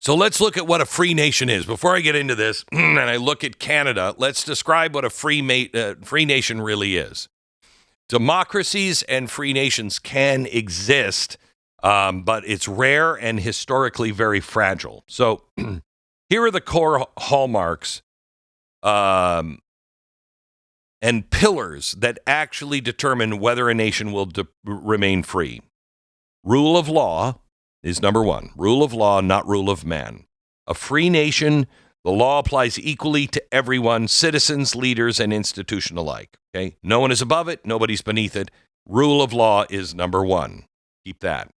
So let's look at what a free nation is. Before I get into this, and I look at Canada, let's describe what a free nation really is. Democracies and free nations can exist, but it's rare and historically very fragile. So here are the core hallmarks and pillars that actually determine whether a nation will remain free. Rule of law is number one. Rule of law, not rule of man. A free nation, the law applies equally to everyone, citizens, leaders, and institution alike. Okay? No one is above it. Nobody's beneath it. Rule of law is number one. Keep that.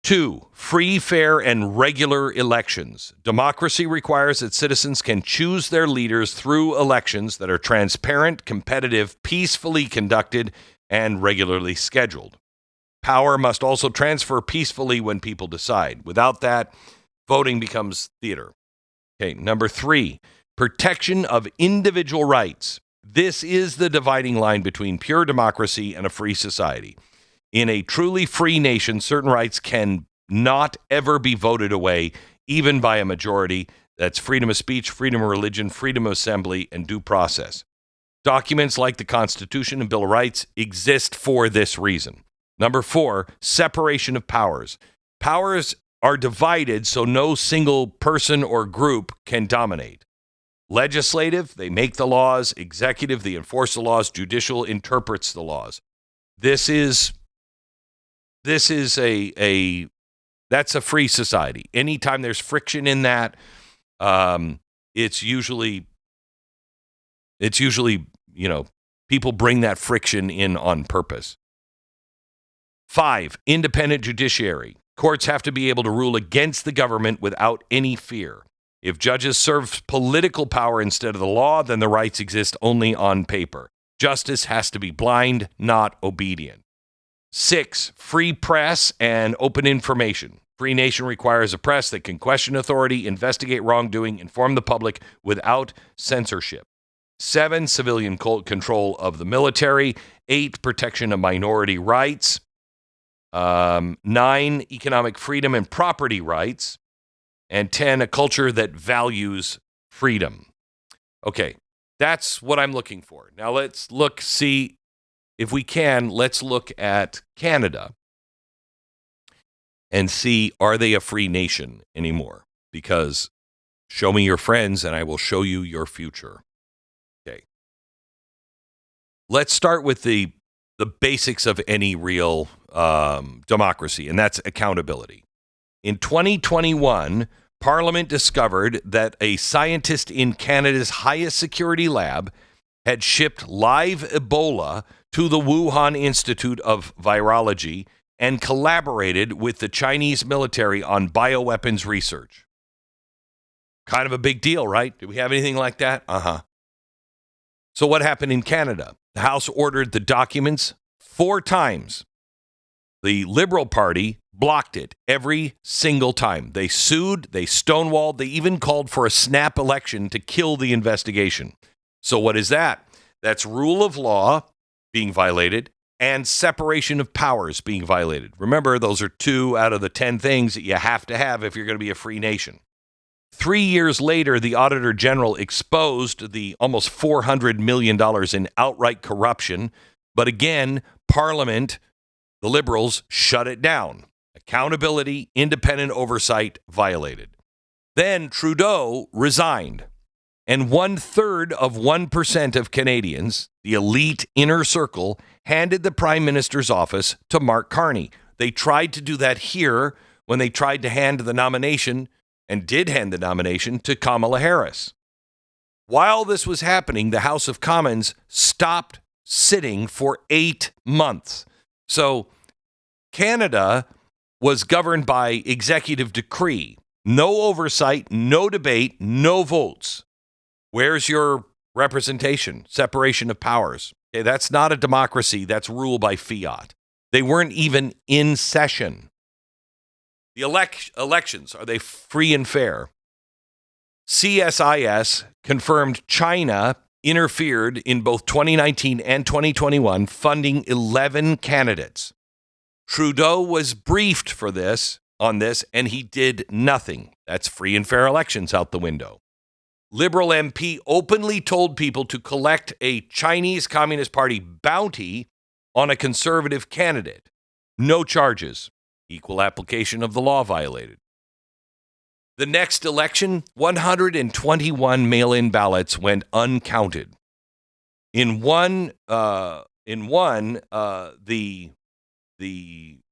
2, free, fair, and regular elections. Democracy requires that citizens can choose their leaders through elections that are transparent, competitive, peacefully conducted, and regularly scheduled. Power must also transfer peacefully when people decide. Without that, voting becomes theater. Okay, number 3, protection of individual rights. This is the dividing line between pure democracy and a free society. In a truly free nation, certain rights can not ever be voted away, even by a majority. That's freedom of speech, freedom of religion, freedom of assembly, and due process. Documents like the Constitution and Bill of Rights exist for this reason. Number 4, separation of powers. Powers are divided so no single person or group can dominate. Legislative, they make the laws. Executive, they enforce the laws. Judicial interprets the laws. This is that's a free society. Anytime there's friction in that, it's usually, people bring that friction in on purpose. 5, independent judiciary. Courts have to be able to rule against the government without any fear. If judges serve political power instead of the law, then the rights exist only on paper. Justice has to be blind, not obedient. 6, free press and open information. Free nation requires a press that can question authority, investigate wrongdoing, inform the public without censorship. 7, civilian control of the military. 8, protection of minority rights. 9, economic freedom and property rights. And 10, a culture that values freedom. Okay, that's what I'm looking for. Now let's see if we can, let's look at Canada and see, are they a free nation anymore? Because show me your friends and I will show you your future. Okay. Let's start with the basics of any real democracy, and that's accountability. In 2021, Parliament discovered that a scientist in Canada's highest security lab had shipped live Ebola to the Wuhan Institute of Virology and collaborated with the Chinese military on bioweapons research. Kind of a big deal, right? Do we have anything like that? So what happened in Canada? The House ordered the documents 4 times. The Liberal Party blocked it every single time. They sued, they stonewalled, they even called for a snap election to kill the investigation. So what is that? That's rule of law being violated and separation of powers being violated. Remember, those are 2 out of the 10 things that you have to have if you're going to be a free nation. 3 years later, the Auditor General exposed the almost $400 million in outright corruption. But again, Parliament, the Liberals, shut it down. Accountability, independent oversight violated. Then Trudeau resigned. And 1/3 of 1% of Canadians, the elite inner circle, handed the Prime Minister's office to Mark Carney. They tried to do that here when they tried to hand the nomination, and did hand the nomination, to Kamala Harris. While this was happening, the House of Commons stopped sitting for 8 months. So Canada was governed by executive decree. No oversight, no debate, no votes. Where's your representation? Separation of powers. Okay, that's not a democracy. That's rule by fiat. They weren't even in session. The elections, are they free and fair? CSIS confirmed China interfered in both 2019 and 2021, funding 11 candidates. Trudeau was briefed for this on this, and he did nothing. That's free and fair elections out the window. Liberal MP openly told people to collect a Chinese Communist Party bounty on a conservative candidate. No charges. Equal application of the law violated. The next election, 121 mail-in ballots went uncounted. In one, the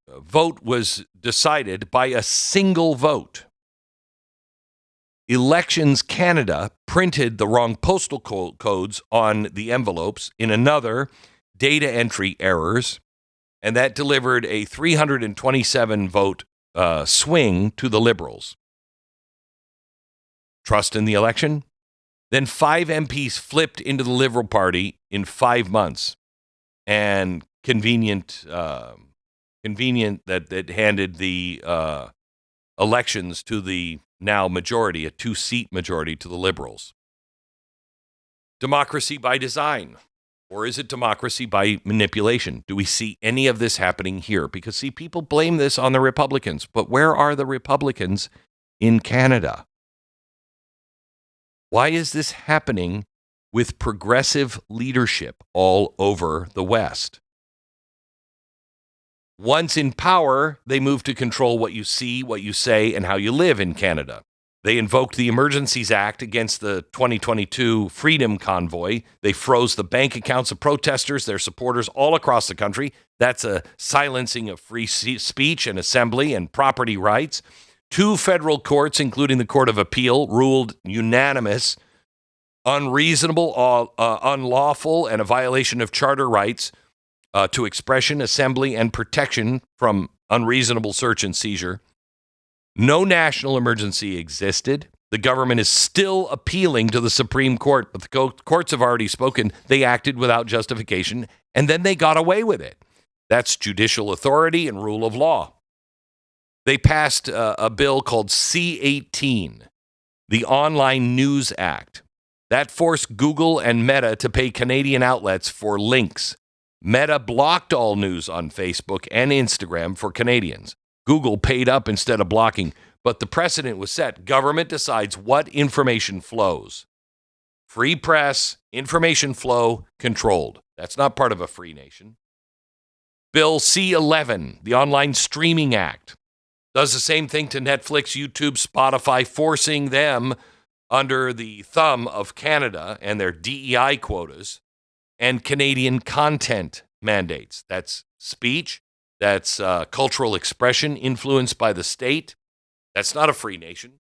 vote was decided by a single vote. Elections Canada printed the wrong postal codes on the envelopes. In another, data entry errors, and that delivered a 327 vote swing to the Liberals. Trust in the election? Then 5 MPs flipped into the Liberal Party in 5 months, and convenient that handed the elections to the now majority, a 2-seat majority to the Liberals. Democracy by design, or is it democracy by manipulation? Do we see any of this happening here? Because, see, people blame this on the Republicans, but where are the Republicans in Canada? Why is this happening with progressive leadership all over the West? Once in power, they move to control what you see, what you say, and how you live in Canada. They invoked the Emergencies Act against the 2022 Freedom Convoy. They froze the bank accounts of protesters, their supporters all across the country. That's a silencing of free speech and assembly and property rights. 2 federal courts, including the Court of Appeal, ruled unanimous, unreasonable, unlawful, and a violation of charter rights to expression, assembly, and protection from unreasonable search and seizure. No national emergency existed. The government is still appealing to the Supreme Court, but the courts have already spoken. They acted without justification, and then they got away with it. That's judicial authority and rule of law. They passed a bill called C-18, the Online News Act. That forced Google and Meta to pay Canadian outlets for links. Meta blocked all news on Facebook and Instagram for Canadians. Google paid up instead of blocking, but the precedent was set. Government decides what information flows. Free press, information flow, controlled. That's not part of a free nation. Bill C-11, the Online Streaming Act, does the same thing to Netflix, YouTube, Spotify, forcing them under the thumb of Canada and their DEI quotas and Canadian content mandates. That's speech. That's cultural expression influenced by the state. That's not a free nation.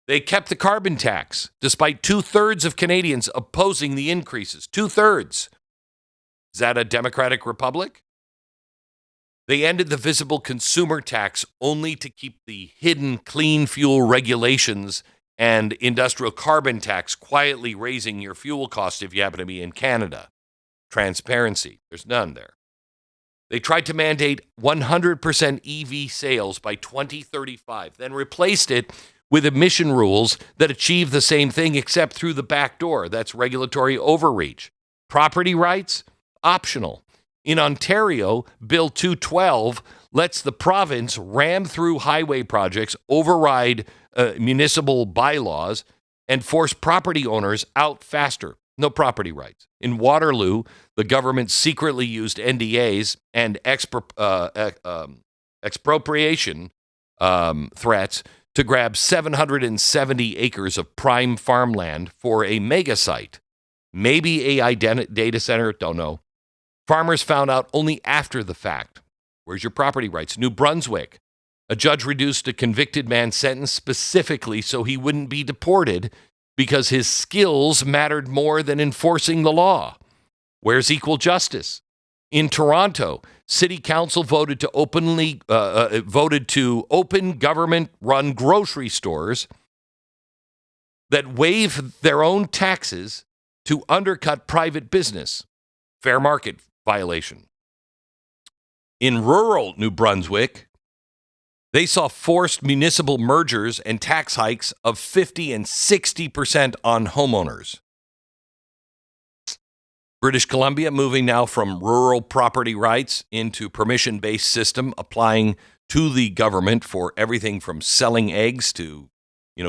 They kept the carbon tax, despite 2/3 of Canadians opposing the increases. 2/3. Is that a democratic republic? They ended the visible consumer tax only to keep the hidden clean fuel regulations and industrial carbon tax quietly raising your fuel cost if you happen to be in Canada. Transparency. There's none there. They tried to mandate 100% EV sales by 2035, then replaced it with emission rules that achieve the same thing except through the back door. That's regulatory overreach. Property rights? Optional. In Ontario, Bill 212 lets the province ram through highway projects, override municipal bylaws, and force property owners out faster. No property rights. In Waterloo, the government secretly used NDAs and expropriation threats to grab 770 acres of prime farmland for a mega site. Maybe a data center, don't know. Farmers found out only after the fact. Where's your property rights? New Brunswick. A judge reduced a convicted man's sentence specifically so he wouldn't be deported because his skills mattered more than enforcing the law. Where's equal justice? In Toronto, City Council voted to open government-run grocery stores that waive their own taxes to undercut private business. Fair market violation. In rural New Brunswick, they saw forced municipal mergers and tax hikes of 50 and 60% on homeowners. British Columbia moving now from rural property rights into permission-based system applying to the government for everything from selling eggs to,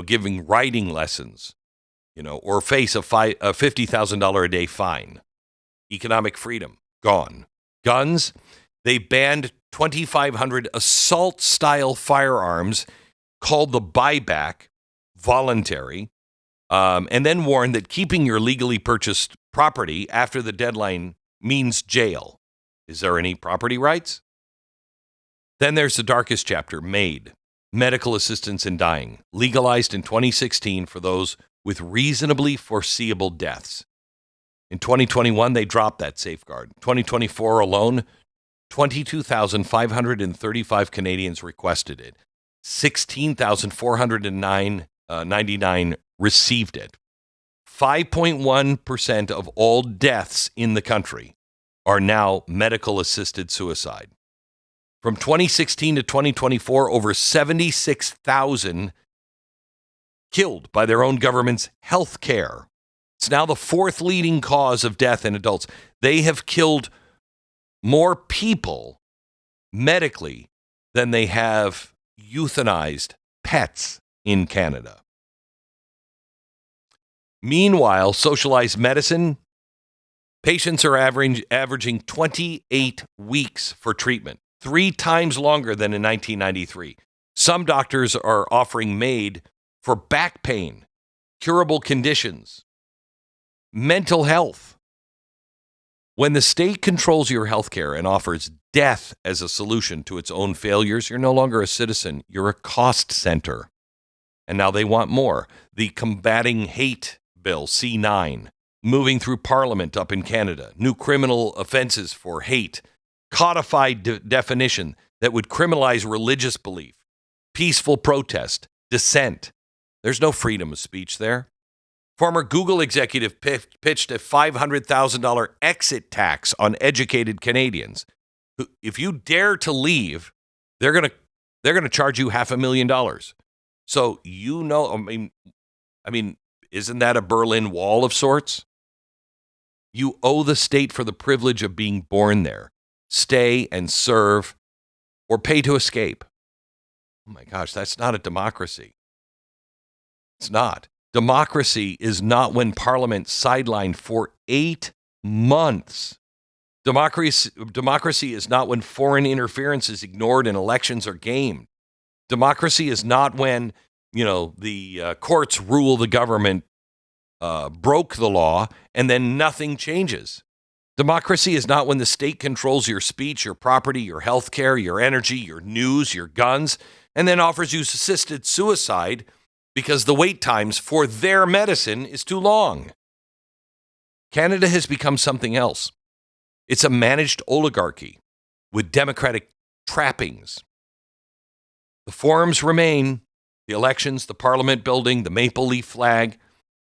giving writing lessons, or face a $50,000 a day fine. Economic freedom, gone. Guns, they banned 2,500 assault-style firearms called the buyback voluntary, and then warned that keeping your legally purchased property after the deadline means jail. Is there any property rights? Then there's the darkest chapter, MAID, medical assistance in dying, legalized in 2016 for those with reasonably foreseeable deaths. In 2021, they dropped that safeguard. 2024 alone, 22,535 Canadians requested it. 16,499 received it. 5.1% of all deaths in the country are now medical-assisted suicide. From 2016 to 2024, over 76,000 killed by their own government's health care. It's now the fourth leading cause of death in adults. They have killed more people medically than they have euthanized pets in Canada. Meanwhile, socialized medicine, patients are averaging 28 weeks for treatment, 3 times longer than in 1993. Some doctors are offering MAID for back pain, curable conditions, mental health. When the state controls your health care and offers death as a solution to its own failures, you're no longer a citizen, you're a cost center. And now they want more. The Combating Hate Bill, C9, moving through Parliament up in Canada. New criminal offenses for hate. Codified definition that would criminalize religious belief, peaceful protest, dissent. There's no freedom of speech there. Former Google executive pitched a $500,000 exit tax on educated Canadians. If you dare to leave, they're going to charge you $500,000. So I mean, isn't that a Berlin Wall of sorts? You owe the state for the privilege of being born there. Stay and serve, or pay to escape. Oh my gosh, that's not a democracy. It's not. Democracy is not when Parliament sidelined for 8 months. Democracy is not when foreign interference is ignored and elections are gamed. Democracy is not when, the courts rule the government broke the law and then nothing changes. Democracy is not when the state controls your speech, your property, your health care, your energy, your news, your guns, and then offers you assisted suicide because the wait times for their medicine is too long. Canada has become something else. It's a managed oligarchy with democratic trappings. The forums remain, the elections, the parliament building, the maple leaf flag,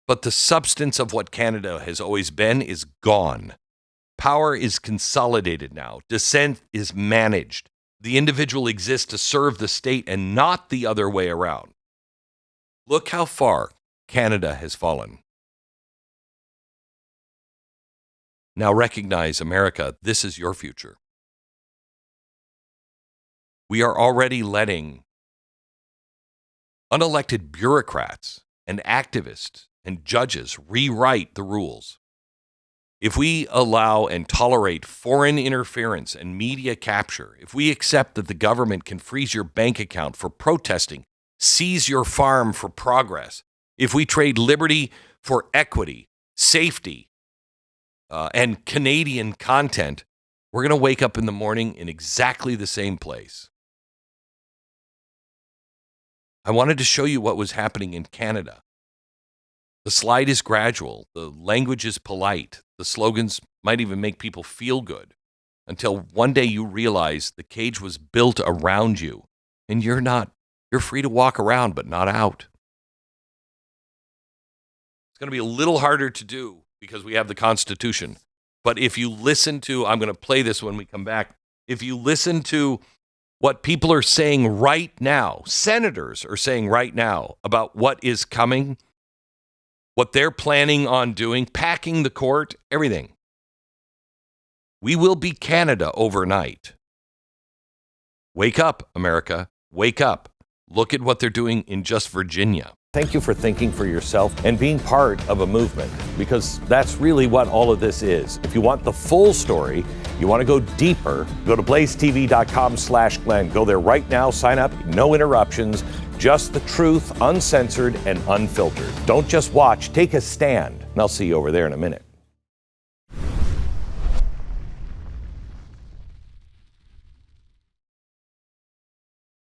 but the substance of what Canada has always been is gone. Power is consolidated now. Dissent is managed. The individual exists to serve the state and not the other way around. Look how far Canada has fallen. Now recognize, America, this is your future. We are already letting unelected bureaucrats and activists and judges rewrite the rules. If we allow and tolerate foreign interference and media capture, if we accept that the government can freeze your bank account for protesting, seize your farm for progress, if we trade liberty for equity, safety, and Canadian content, we're going to wake up in the morning in exactly the same place. I wanted to show you what was happening in Canada. The slide is gradual. The language is polite. The slogans might even make people feel good until one day you realize the cage was built around you and you're free to walk around, but not out. It's going to be a little harder to do because we have the Constitution. But if you listen to, I'm going to play this when we come back. If you listen to what people are saying right now, senators are saying right now about what is coming, what they're planning on doing, packing the court, everything. We will be Canada overnight. Wake up, America. Wake up. Look at what they're doing in just Virginia. Thank you for thinking for yourself and being part of a movement, because that's really what all of this is. If you want the full story, you want to go deeper, go to blazetv.com/Glenn. Go there right now, sign up, no interruptions, just the truth, uncensored and unfiltered. Don't just watch, take a stand. And I'll see you over there in a minute.